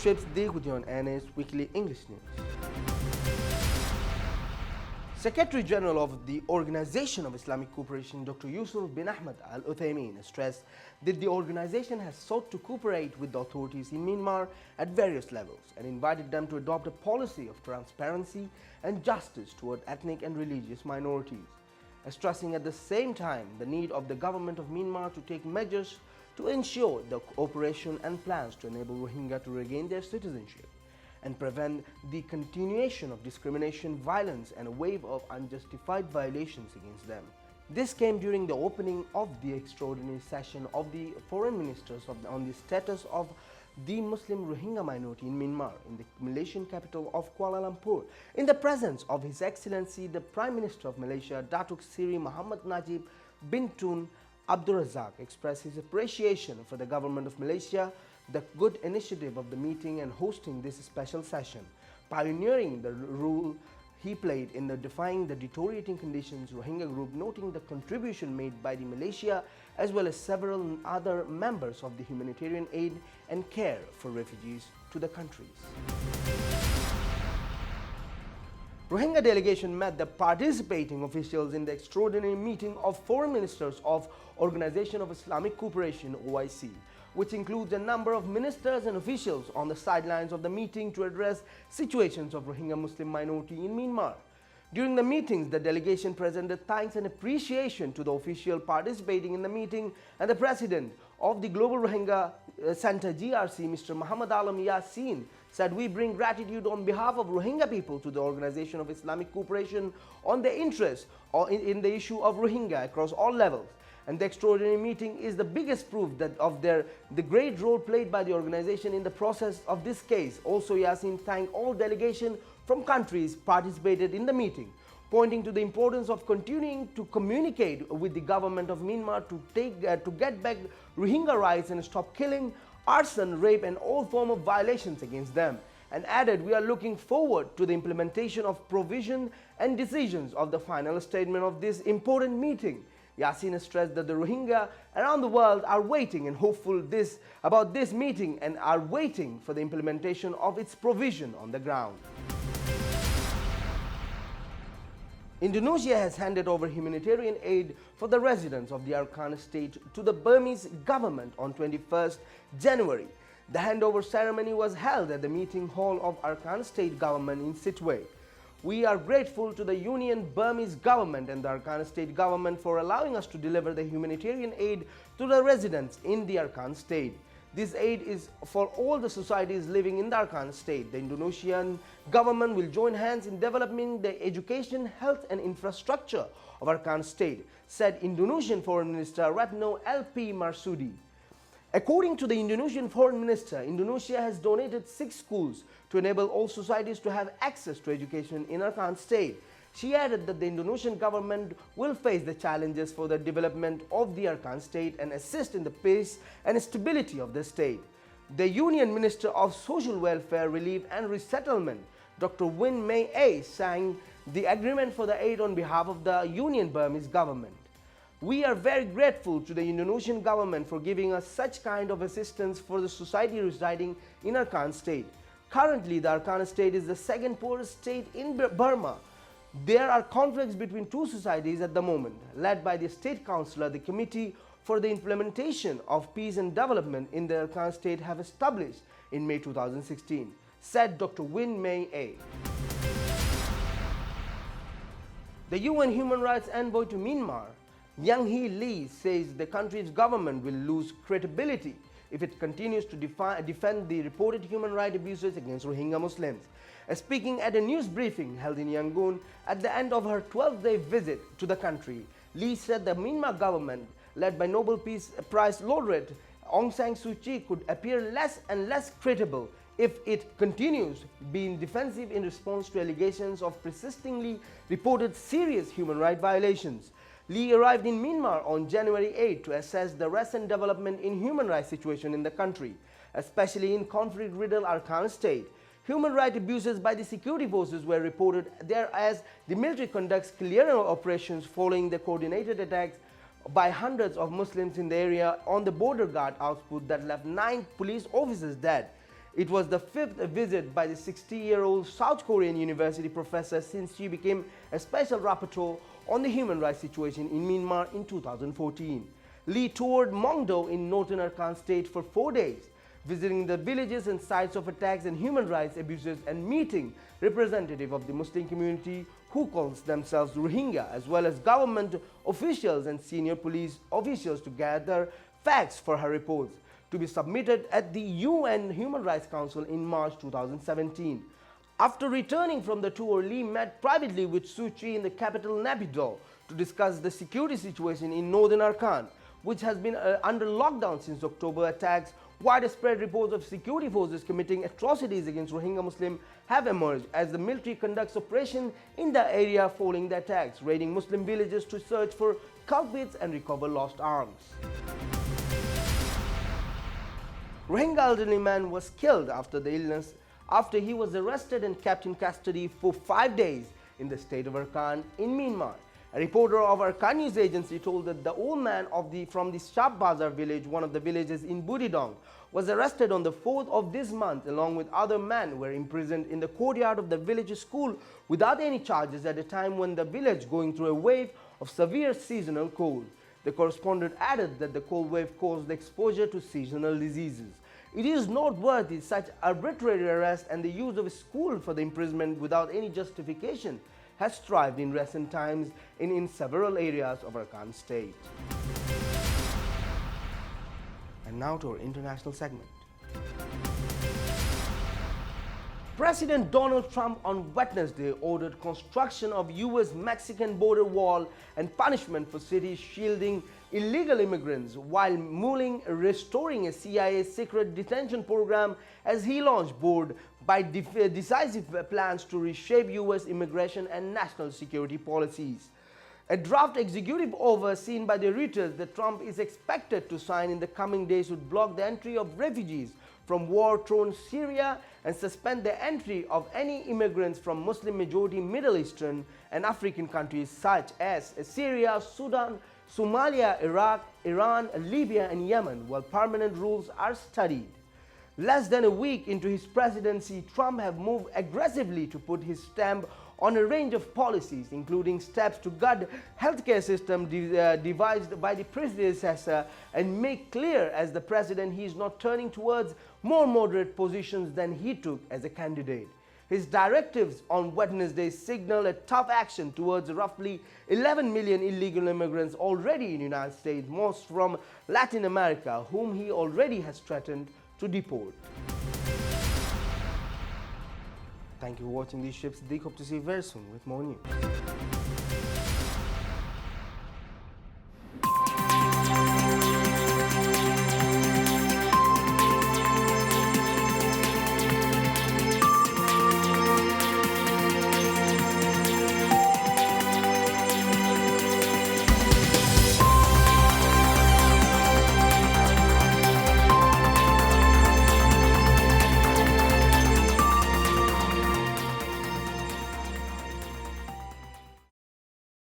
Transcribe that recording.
Schweppes d'écouter on NS Weekly English News. Secretary General of the Organization of Islamic Cooperation, Dr. Yusuf bin Ahmed Al Uthaymeen, stressed that the organization has sought to cooperate with the authorities in Myanmar at various levels and invited them to adopt a policy of transparency and justice toward ethnic and religious minorities, stressing at the same time the need of the government of Myanmar to take measures to ensure the cooperation and plans to enable Rohingya to regain their citizenship and prevent the continuation of discrimination, violence and a wave of unjustified violations against them. This came during the opening of the extraordinary session of the foreign ministers on the status of the Muslim Rohingya minority in Myanmar in the Malaysian capital of Kuala Lumpur, in the presence of His Excellency the Prime Minister of Malaysia, Datuk Seri Muhammad Najib bin Tun Abdul Razak expressed his appreciation for the government of Malaysia, the good initiative of the meeting and hosting this special session, pioneering the role he played in defying the deteriorating conditions Rohingya group, noting the contribution made by the Malaysia as well as several other members of the humanitarian aid and care for refugees to the countries. Rohingya delegation met the participating officials in the extraordinary meeting of foreign ministers of Organization of Islamic Cooperation (OIC), which includes a number of ministers and officials on the sidelines of the meeting to address situations of Rohingya Muslim minority in Myanmar. During the meetings, the delegation presented thanks and appreciation to the official participating in the meeting, and the president of the Global Rohingya Center GRC, Mr. Muhammad Alam Yassin, said, "We bring gratitude on behalf of Rohingya people to the Organization of Islamic Cooperation on their interest in the issue of Rohingya across all levels. And the extraordinary meeting is the biggest proof that of the great role played by the organization in the process of this case." Also, Yassin thanked all delegation from countries participated in the meeting, pointing to the importance of continuing to communicate with the government of Myanmar to get back Rohingya rights and stop killing, arson, rape and all form of violations against them, and added, "We are looking forward to the implementation of provision and decisions of the final statement of this important meeting." Yassin stressed that the Rohingya around the world are waiting and hopeful about this meeting and are waiting for the implementation of its provision on the ground. Indonesia has handed over humanitarian aid for the residents of the Arakan state to the Burmese government on 21st January. The handover ceremony was held at the meeting hall of Arakan state government in Sittwe. "We are grateful to the Union Burmese government and the Arakan state government for allowing us to deliver the humanitarian aid to the residents in the Arakan state. This aid is for all the societies living in the Arakan state. The Indonesian government will join hands in developing the education, health and infrastructure of Arakan state," said Indonesian Foreign Minister Retno LP Marsudi. According to the Indonesian Foreign Minister, Indonesia has donated 6 schools to enable all societies to have access to education in Arakan state. She added that the Indonesian government will face the challenges for the development of the Arakan state and assist in the peace and stability of the state. The Union Minister of Social Welfare, Relief and Resettlement, Dr. Win May A, signed the agreement for the aid on behalf of the Union Burmese government. "We are very grateful to the Indonesian government for giving us such kind of assistance for the society residing in Arakan state. Currently, the Arakan state is the second poorest state in Burma. There are conflicts between two societies at the moment. Led by the state councillor, the Committee for the Implementation of Peace and Development in the Arakan state have established in May 2016, said Dr. Win May A. The UN Human Rights Envoy to Myanmar, Yang Hee Lee, says the country's government will lose credibility if it continues to defend the reported human rights abuses against Rohingya Muslims. Speaking at a news briefing held in Yangon at the end of her 12-day visit to the country, Lee said the Myanmar government, led by Nobel Peace Prize laureate Aung San Suu Kyi, could appear less and less credible if it continues being defensive in response to allegations of persistently reported serious human rights violations. Lee arrived in Myanmar on January 8 to assess the recent development in human rights situation in the country, especially in conflict-riddled Arakan state. Human rights abuses by the security forces were reported there as the military conducts clearance operations following the coordinated attacks by hundreds of Muslims in the area on the border guard outpost that left 9 police officers dead. It was the fifth visit by the 60-year-old South Korean university professor since she became a special rapporteur on the human rights situation in Myanmar in 2014. Lee toured Mongdo in northern Arakan state for 4 days, visiting the villages and sites of attacks and human rights abuses and meeting representatives of the Muslim community who calls themselves Rohingya, as well as government officials and senior police officials to gather facts for her reports, to be submitted at the UN Human Rights Council in March 2017. After returning from the tour, Lee met privately with Suu Kyi in the capital Naypyidaw to discuss the security situation in northern Arakan, which has been under lockdown since October. Attacks, widespread reports of security forces committing atrocities against Rohingya Muslims have emerged as the military conducts operations in the area following the attacks, raiding Muslim villages to search for culprits and recover lost arms. Rohingya elderly man was killed after the illness after he was arrested and kept in custody for 5 days in the state of Arakan in Myanmar. A reporter of Arakan news agency told that the old man from the Shab Bazar village, one of the villages in Budidong, was arrested on the 4th of this month along with other men were imprisoned in the courtyard of the village school without any charges at a time when the village going through a wave of severe seasonal cold. The correspondent added that the cold wave caused exposure to seasonal diseases. It is noteworthy such arbitrary arrest and the use of a school for the imprisonment without any justification has thrived in recent times in several areas of Arakan state. And now to our international segment. President Donald Trump on Wednesday ordered construction of US-Mexican border wall and punishment for cities shielding illegal immigrants while mulling restoring a CIA secret detention program as he launched bold by decisive plans to reshape US immigration and national security policies. A draft executive order seen by the Reuters that Trump is expected to sign in the coming days would block the entry of refugees from war-torn Syria and suspend the entry of any immigrants from Muslim-majority Middle Eastern and African countries such as Syria, Sudan, Somalia, Iraq, Iran, Libya and Yemen, while permanent rules are studied. Less than a week into his presidency, Trump have moved aggressively to put his stamp on a range of policies, including steps to gut healthcare system devised by the predecessor and make clear as the president he is not turning towards more moderate positions than he took as a candidate. His directives on Wednesday signal a tough action towards roughly 11 million illegal immigrants already in the United States, most from Latin America, whom he already has threatened to deport. Thank you for watching these ships. Hope to see you very soon with more news.